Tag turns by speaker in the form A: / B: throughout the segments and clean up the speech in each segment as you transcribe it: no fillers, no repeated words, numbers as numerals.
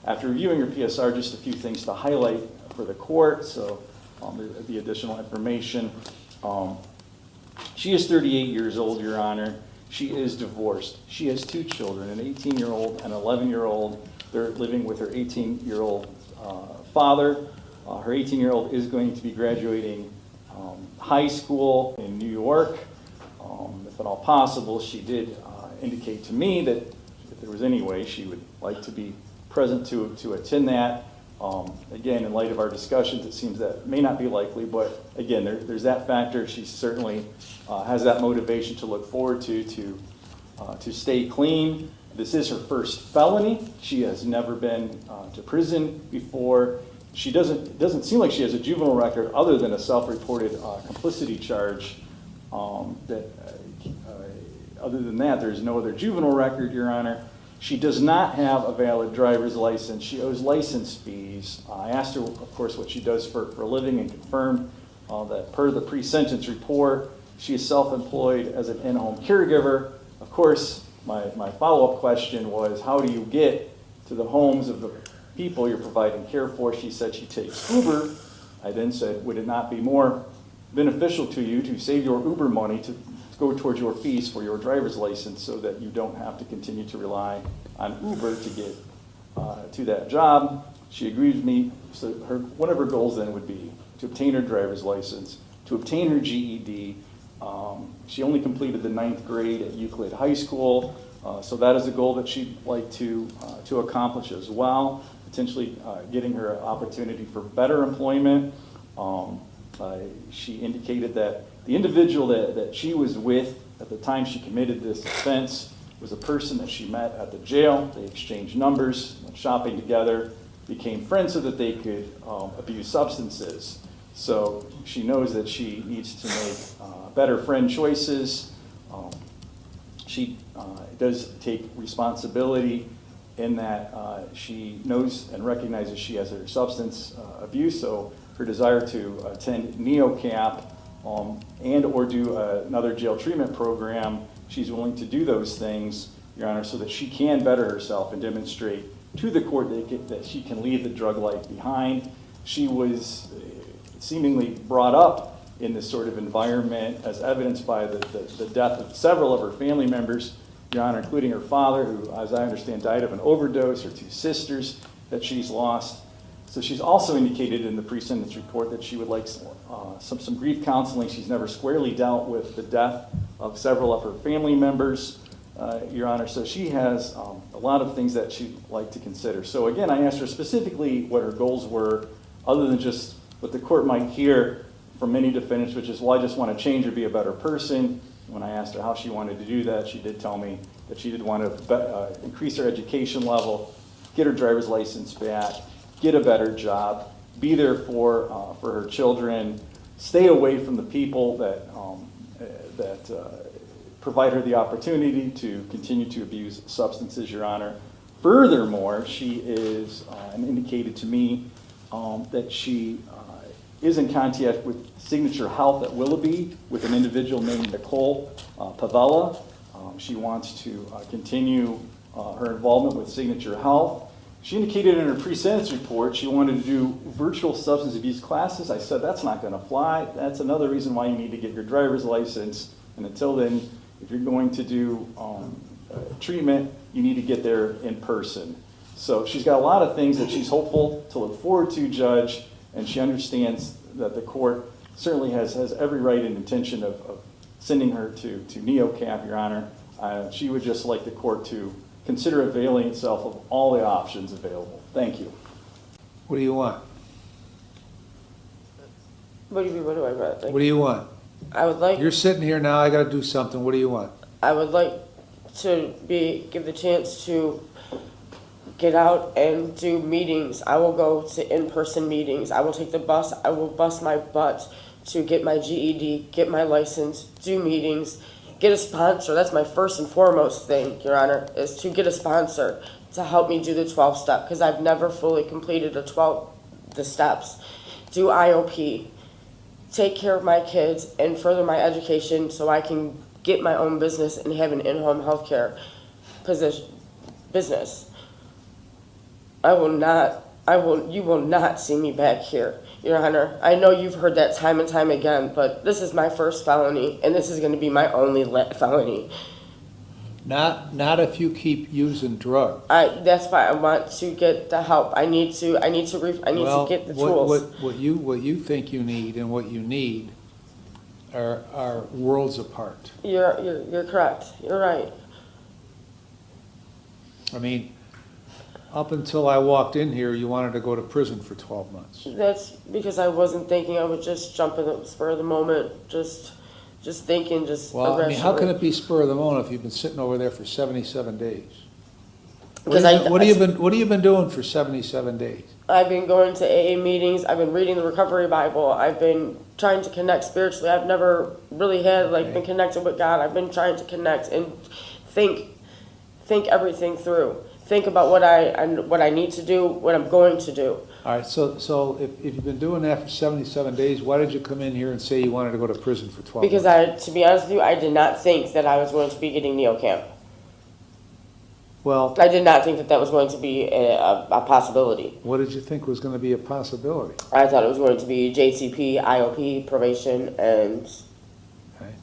A: After reviewing her PSR, just a few things to highlight for the court, so the additional information. She is 38 years old, Your Honor. She is divorced. She has 2 children, an 18-year-old and an 11-year-old. They're living with her 18-year-old father. Her 18-year-old is going to be graduating high school in New York. If at all possible, she did indicate to me that if there was any way, she would like to be present to attend that. Again, in light of our discussions, it seems that may not be likely, but again, there's that factor. She certainly has that motivation to look forward to stay clean. This is her first felony. She has never been to prison before. It doesn't seem like she has a juvenile record other than a self-reported complicity charge. Other than that, there's no other juvenile record, Your Honor. She does not have a valid driver's license. She owes license fees. I asked her, of course, what she does for a living and confirmed that per the pre-sentence report, she is self-employed as an in-home caregiver. Of course, my follow-up question was, how do you get to the homes of the people you're providing care for? She said she takes Uber. I then said, would it not be more beneficial to you to save your Uber money to go towards your fees for your driver's license so that you don't have to continue to rely on Uber to get to that job? She agreed with me. So one of her goals then would be to obtain her driver's license, to obtain her GED. She only completed the 9th grade at Euclid High School, so that is a goal that she'd like to accomplish as well, potentially getting her an opportunity for better employment. She indicated that the individual that she was with at the time she committed this offense was a person that she met at the jail. They exchanged numbers, went shopping together, became friends so that they could abuse substances. So she knows that she needs to make better friend choices. She does take responsibility in that she knows and recognizes she has her substance abuse, so her desire to attend NeoCap and or do another jail treatment program, she's willing to do those things, Your Honor, so that she can better herself and demonstrate to the court that she can leave the drug life behind. She was seemingly brought up in this sort of environment as evidenced by the death of several of her family members, Your Honor, including her father, who, as I understand, died of an overdose, her 2 sisters that she's lost. So she's also indicated in the pre-sentence report that she would like some grief counseling. She's never squarely dealt with the death of several of her family members, Your Honor. So she has a lot of things that she'd like to consider. So again, I asked her specifically what her goals were, other than just what the court might hear from many defendants, which is, well, I just want to change or be a better person. When I asked her how she wanted to do that, she did tell me that she did want to increase her education level, get her driver's license back, get a better job, be there for her children, stay away from the people that provide her the opportunity to continue to abuse substances, Your Honor. Furthermore, she is indicated to me that she is in contact with Signature Health at Willoughby with an individual named Nicole Pavella. She wants to continue her involvement with Signature Health. She indicated in her pre-sentence report she wanted to do virtual substance abuse classes. I said, that's not going to fly. That's another reason why you need to get your driver's license. And until then, if you're going to do treatment, you need to get there in person. So she's got a lot of things that she's hopeful to look forward to, Judge, and she understands that the court certainly has every right and intention of sending her to NeoCap, Your Honor. She would just like the court to consider availing itself of all the options available. Thank you.
B: What do you want?
C: What do you mean, what do I want?
B: What do you want?
C: I would like...
B: You're sitting here now, I gotta do something. What do you want?
C: I would like to give the chance to get out and do meetings. I will go to in-person meetings. I will take the bus. I will bust my butt to get my GED, get my license, do meetings, get a sponsor. That's my first and foremost thing, Your Honor, is to get a sponsor to help me do the 12-step, because I've never fully completed the steps. Do IOP, take care of my kids, and further my education so I can get my own business and have an in-home healthcare business. You will not see me back here, Your Honor. I know you've heard that time and time again, but this is my first felony, and this is going to be my only felony.
B: Not if you keep using drugs.
C: That's why I want to get the help. I need to get the tools.
B: What you think you need and what you need are worlds apart.
C: You're correct. You're right.
B: I mean, up until I walked in here, you wanted to go to prison for 12 months.
C: That's because I wasn't thinking. I would just jump in the spur of the moment, just thinking,
B: Well, I mean, how can it be spur of the moment if you've been sitting over there for 77 days?
C: Because
B: What have you been doing for 77 days?
C: I've been going to AA meetings. I've been reading the Recovery Bible. I've been trying to connect spiritually. I've never really had been connected with God. I've been trying to connect and think everything through. Think about what I need to do, what I'm going to do.
B: All right, so if you've been doing that for 77 days, why did you come in here and say you wanted to go to prison for 12
C: Because
B: months?
C: to be honest with you, I did not think that I was going to be getting NeoCamp.
B: Well,
C: I did not think that was going to be a possibility.
B: what did you think was going to be a possibility?
C: I thought it was going to be JCP, IOP, probation, and
B: Okay.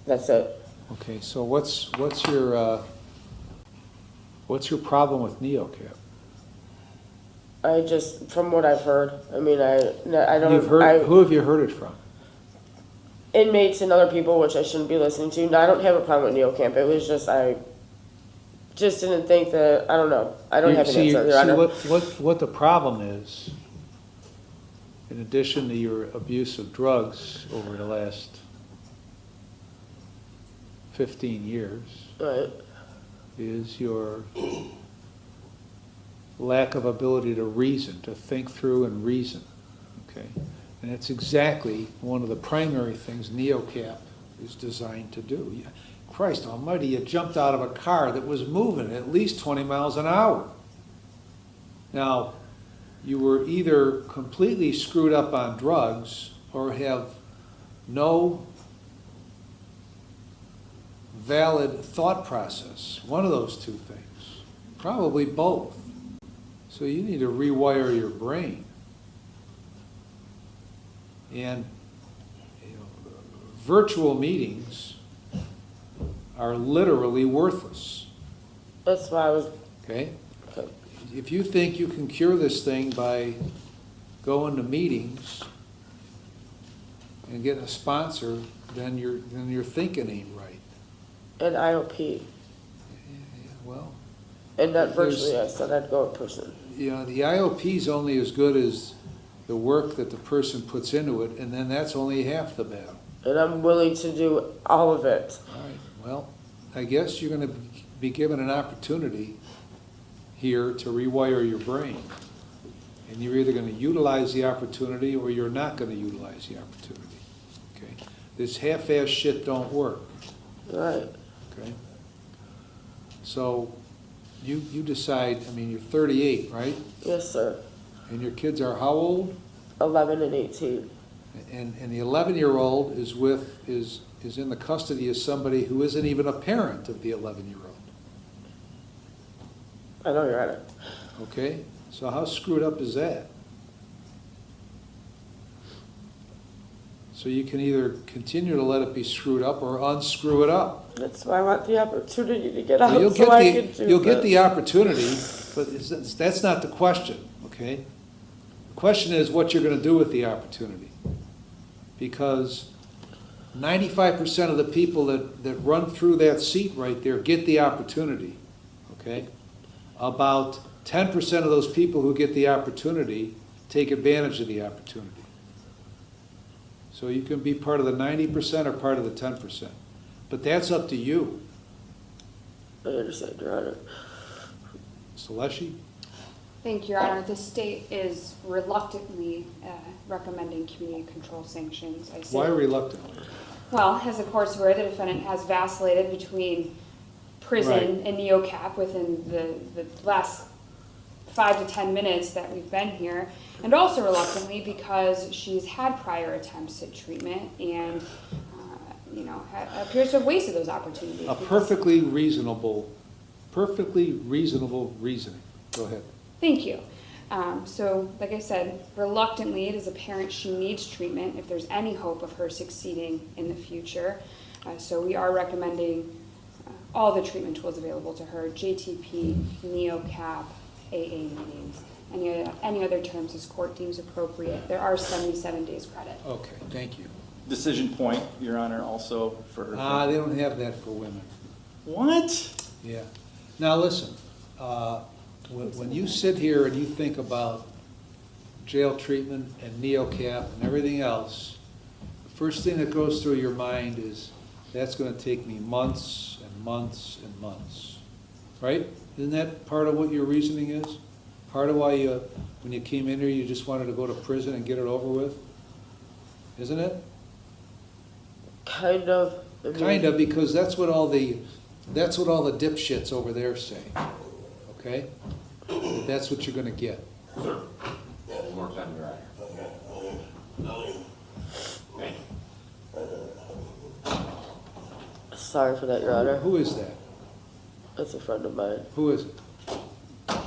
C: that's it.
B: Okay, so what's your problem with NeoCap?
C: From what I've heard, I mean, I don't.
B: Who have you heard it from?
C: Inmates and other people, which I shouldn't be listening to. No, I don't have a problem with NeoCamp. It was just I just didn't think that. I don't know. I don't have an answer, Your Honor.
B: What the problem is, in addition to your abuse of drugs over the last 15 years,
C: Right.
B: is your lack of ability to reason, to think through and reason, okay? And that's exactly one of the primary things NeoCap is designed to do. Christ almighty, you jumped out of a car that was moving at least 20 miles an hour. Now, you were either completely screwed up on drugs or have no valid thought process, one of those two things, probably both. So you need to rewire your brain. And virtual meetings are literally worthless.
C: That's why I was.
B: Okay? If you think you can cure this thing by going to meetings and getting a sponsor, then your thinking ain't right.
C: And IOP.
B: Well,
C: And not virtually, I said I'd go in person.
B: the IOP is only as good as the work that the person puts into it, and then that's only half the battle.
C: And I'm willing to do all of it.
B: All right, well, I guess you're going to be given an opportunity here to rewire your brain. And you're either going to utilize the opportunity or you're not going to utilize the opportunity. Okay? This half-ass shit don't work.
C: Right.
B: Okay? So you decide, I mean, you're 38, right?
C: Yes, sir.
B: And your kids are how old?
C: 11 and 18.
B: And the 11-year-old is in the custody of somebody who isn't even a parent of the 11-year-old.
C: I know, Your Honor.
B: Okay? So how screwed up is that? So you can either continue to let it be screwed up or unscrew it up.
C: That's why I want the opportunity to get out.
B: Now, you'll get the opportunity, but that's not the question, okay? The question is what you're going to do with the opportunity. Because 95% of the people that run through that seat right there get the opportunity, okay? About 10% of those people who get the opportunity take advantage of the opportunity. So you can be part of the 90% or part of the 10%. But that's up to you.
C: I understand, Your Honor.
B: Saleshi?
D: Thank you, Your Honor. The state is reluctantly recommending community control sanctions.
B: Why reluctantly?
D: Well, as the court's aware, the defendant has vacillated between prison
B: Right.
D: and NeoCap within the last 5 to 10 minutes that we've been here, and also reluctantly because she's had prior attempts at treatment and appears to have wasted those opportunities.
B: A perfectly reasonable reasoning. Go ahead.
D: Thank you. So, like I said, reluctantly, it is apparent she needs treatment if there's any hope of her succeeding in the future. So we are recommending all the treatment tools available to her: JTP, NeoCap, AA meetings, any other terms this court deems appropriate. There are 77 days credit.
B: Okay, thank you.
A: Decision point, Your Honor, also for her.
B: They don't have that for women.
A: What?
B: Yeah. Now, listen, when you sit here and you think about jail treatment and NeoCap and everything else, the first thing that goes through your mind is, that's gonna take me months and months and months, right? Isn't that part of what your reasoning is? Part of why you, when you came in here, you just wanted to go to prison and get it over with? Isn't it?
C: Kind of. I mean,
B: Kind of, because that's what all the dipshits over there say, okay? That's what you're gonna get.
E: One more time, Your Honor. Thank you.
C: Sorry for that, Your Honor.
B: Who is that?
C: That's a friend of mine.
B: Who is it?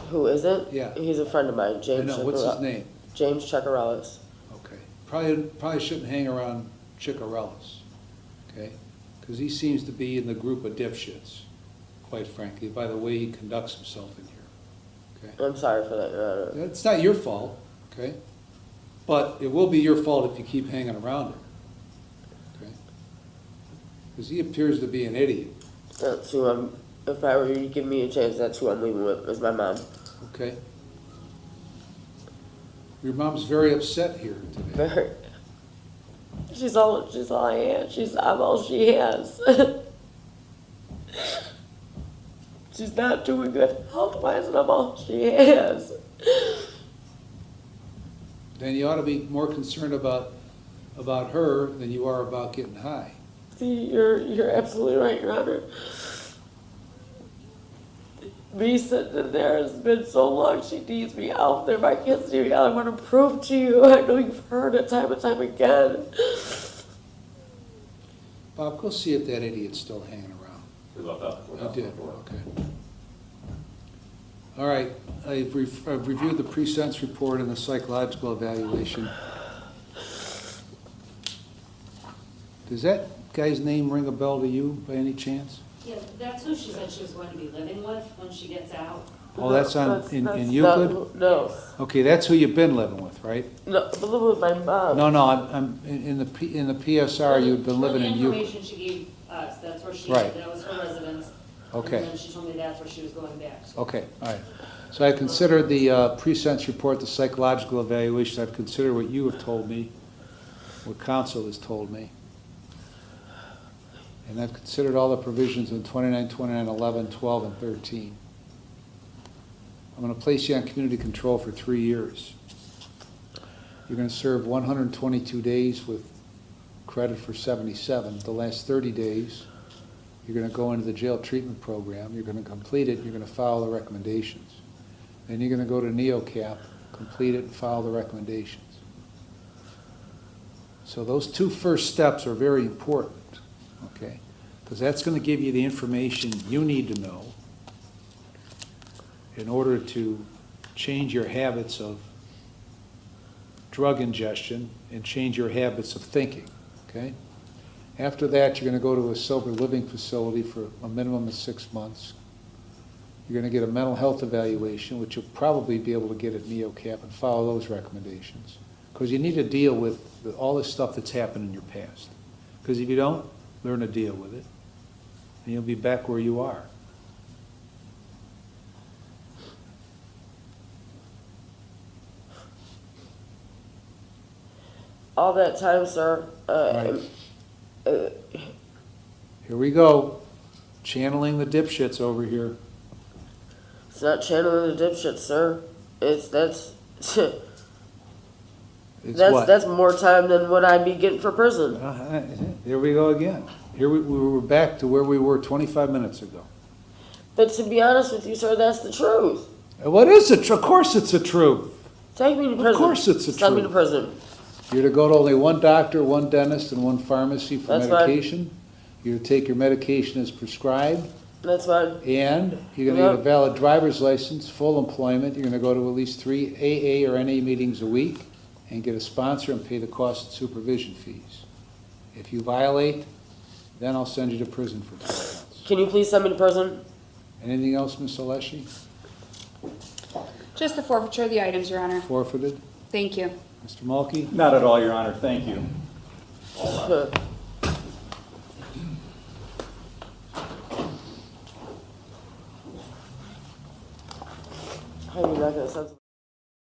C: Who is it?
B: Yeah.
C: He's a friend of mine,
B: I
C: James.
B: know, what's his name?
C: James Checarellis.
B: Okay. Probably shouldn't hang around Chicarellis, okay? Because he seems to be in the group of dipshits, quite frankly, by the way he conducts himself in here, okay?
C: I'm sorry for that, Your Honor.
B: It's not your fault, okay? But it will be your fault if you keep hanging around him, okay? Because he appears to be an idiot,
C: That's who I'm. If I were you to give me a chance, that's who I'm leaving with. Is my mom.
B: okay? Your mom's very upset here today.
C: Very. She's all I am. I'm all she has. She's not doing good health-wise, and I'm all she has.
B: Then you ought to be more concerned about her than you are about getting high.
C: See, you're absolutely right, Your Honor. Me sitting in there has been so long. She needs me out there. My kids need me out. I want to prove to you. I know you've heard it time and time again.
B: Bob, go see if that idiot's still hanging around.
E: We left out the
B: I
E: courthouse
B: did,
E: before.
B: okay. All right, I've reviewed the pre-sentence report and the psychological evaluation. Does that guy's name ring a bell to you by any chance?
F: Yeah, that's who she said she was going to be living with when she gets out.
B: Oh, that's in
C: That's
B: Euclid?
C: not- no.
B: Okay, that's who you've been living with, right?
C: No, I'm living with my mom.
B: No, I'm in the PSR, you've been living in
F: The
B: Euclid.
F: information she gave us, that's where she,
B: Right.
F: that was her residence.
B: Okay.
F: And then she told me that's where she was going back. So
B: Okay, all right. So I considered the pre-sentence report, the psychological evaluation, I've considered what you have told me, what counsel has told me. And I've considered all the provisions in 29, 29, 11, 12, and 13. I'm going to place you on community control for 3 years. You're going to serve 122 days with credit for 77. The last 30 days, you're going to go into the jail treatment program. You're going to complete it. You're going to follow the recommendations. Then you're going to go to NeoCap, complete it, and follow the recommendations. So those two first steps are very important, okay? Because that's going to give you the information you need to know in order to change your habits of drug ingestion and change your habits of thinking, okay? After that, you're going to go to a sober living facility for a minimum of 6 months. You're going to get a mental health evaluation, which you'll probably be able to get at NeoCap, and follow those recommendations. Because you need to deal with all this stuff that's happened in your past. Because if you don't, learn to deal with it, and you'll be back where you are.
C: All that time, sir.
B: Right. Here we go, channeling the dipshits over here.
C: It's not channeling the dipshit, sir. That's
B: It's what?
C: that's more time than what I'd be getting for prison.
B: Here we go again. Here we were back to where we were 25 minutes ago.
C: But to be honest with you, sir, that's the truth.
B: What is it? Of course it's the truth.
C: Take me to prison.
B: Of course it's the
C: Send me to
B: truth.
C: prison.
B: You're to go to only one doctor, one dentist, and one pharmacy for
C: That's fine.
B: medication. You're to take your medication as prescribed.
C: That's fine.
B: And you're gonna need a
C: Yep.
B: valid driver's license, full employment, you're gonna go to at least 3 AA or NA meetings a week, and get a sponsor and pay the cost of supervision fees. If you violate, then I'll send you to prison for 12 months.
C: Can you please send me to prison?
B: Anything else, Ms. Alessi?
D: Just the forfeiture of the items, Your Honor.
B: Forfeited?
D: Thank you.
B: Mr. Mulkey?
A: Not at all, Your Honor, thank you.
C: Huh. How are you not gonna send